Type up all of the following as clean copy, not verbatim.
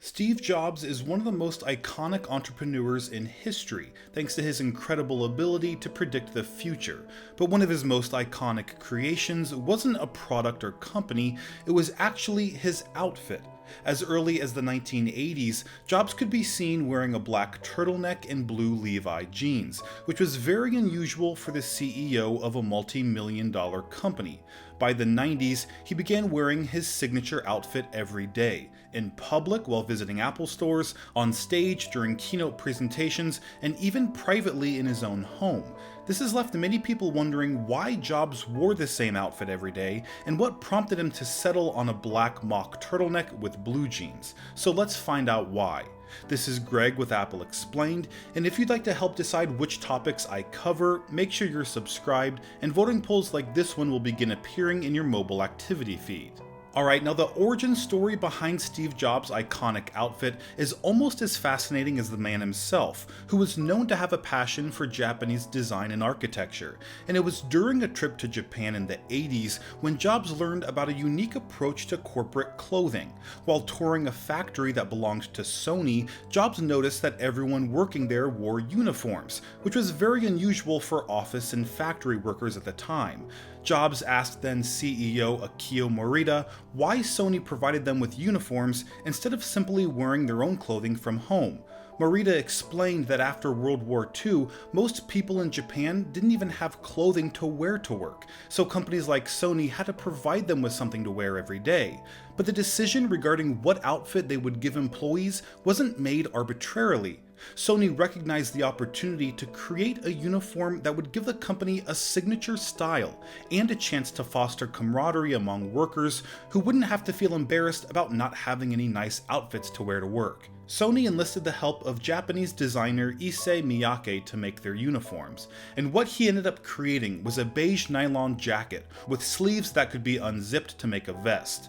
Steve Jobs is one of the most iconic entrepreneurs in history, thanks to his incredible ability to predict the future. But one of his most iconic creations wasn't a product or company, it was actually his outfit. As early as the 1980s, Jobs could be seen wearing a black turtleneck and blue Levi jeans, which was very unusual for the CEO of a multi-million-dollar company. By the 90s, he began wearing his signature outfit every day, in public while visiting Apple stores, on stage during keynote presentations, and even privately in his own home. This has left many people wondering why Jobs wore the same outfit every day, and what prompted him to settle on a black mock turtleneck with blue jeans. So let's find out why. This is Greg with Apple Explained, and if you'd like to help decide which topics I cover, make sure you're subscribed, and voting polls like this one will begin appearing in your mobile activity feed. Alright, now the origin story behind Steve Jobs' iconic outfit is almost as fascinating as the man himself, who was known to have a passion for Japanese design and architecture. And it was during a trip to Japan in the 80s when Jobs learned about a unique approach to corporate clothing. While touring a factory that belonged to Sony, Jobs noticed that everyone working there wore uniforms, which was very unusual for office and factory workers at the time. Jobs asked then CEO Akio Morita why Sony provided them with uniforms instead of simply wearing their own clothing from home. Morita explained that after World War II, most people in Japan didn't even have clothing to wear to work, so companies like Sony had to provide them with something to wear every day. But the decision regarding what outfit they would give employees wasn't made arbitrarily. Sony recognized the opportunity to create a uniform that would give the company a signature style and a chance to foster camaraderie among workers who wouldn't have to feel embarrassed about not having any nice outfits to wear to work. Sony enlisted the help of Japanese designer Issei Miyake to make their uniforms, and what he ended up creating was a beige nylon jacket with sleeves that could be unzipped to make a vest.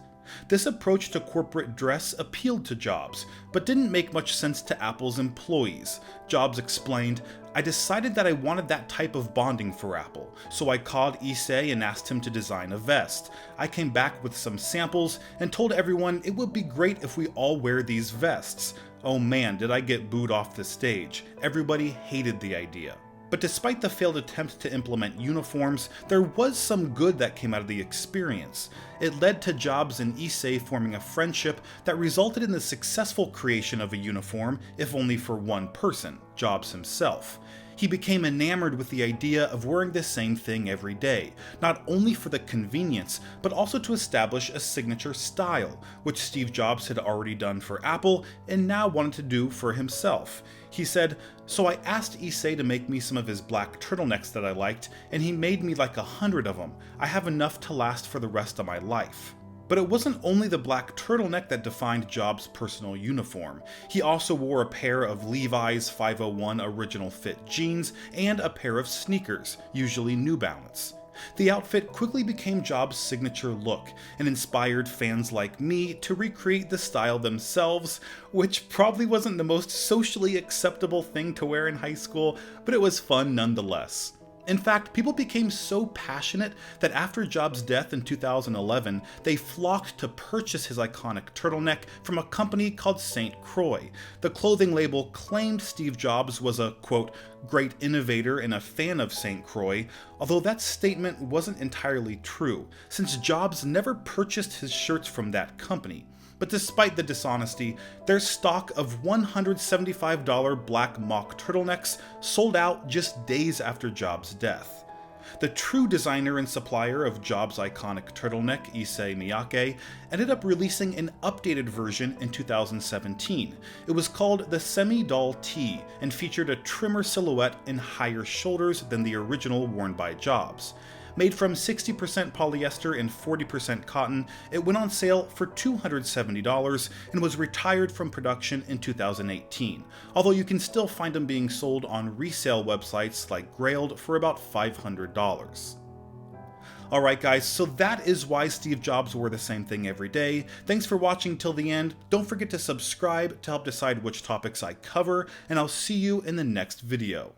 This approach to corporate dress appealed to Jobs, but didn't make much sense to Apple's employees. Jobs explained, "I decided that I wanted that type of bonding for Apple, so I called Issei and asked him to design a vest. I came back with some samples and told everyone it would be great if we all wear these vests. Oh man, did I get booed off the stage. Everybody hated the idea." But despite the failed attempt to implement uniforms, there was some good that came out of the experience. It led to Jobs and Issei forming a friendship that resulted in the successful creation of a uniform, if only for one person, Jobs himself. He became enamored with the idea of wearing the same thing every day, not only for the convenience, but also to establish a signature style, which Steve Jobs had already done for Apple and now wanted to do for himself. He said, "So I asked Issei to make me some of his black turtlenecks that I liked, and he made me like 100 of them. I have enough to last for the rest of my life." But it wasn't only the black turtleneck that defined Jobs' personal uniform. He also wore a pair of Levi's 501 original fit jeans and a pair of sneakers, usually New Balance. The outfit quickly became Jobs' signature look and inspired fans like me to recreate the style themselves, which probably wasn't the most socially acceptable thing to wear in high school, but it was fun nonetheless. In fact, people became so passionate that after Jobs' death in 2011, they flocked to purchase his iconic turtleneck from a company called St. Croix. The clothing label claimed Steve Jobs was a, quote, great innovator and a fan of St. Croix, although that statement wasn't entirely true, since Jobs never purchased his shirts from that company. But despite the dishonesty, their stock of $175 black mock turtlenecks sold out just days after Jobs' death. The true designer and supplier of Jobs' iconic turtleneck, Issei Miyake, ended up releasing an updated version in 2017. It was called the Semi-Doll Tee and featured a trimmer silhouette and higher shoulders than the original worn by Jobs. Made from 60% polyester and 40% cotton, it went on sale for $270 and was retired from production in 2018, although you can still find them being sold on resale websites like Grailed for about $500. Alright guys, so that is why Steve Jobs wore the same thing every day. Thanks for watching till the end. Don't forget to subscribe to help decide which topics I cover, and I'll see you in the next video.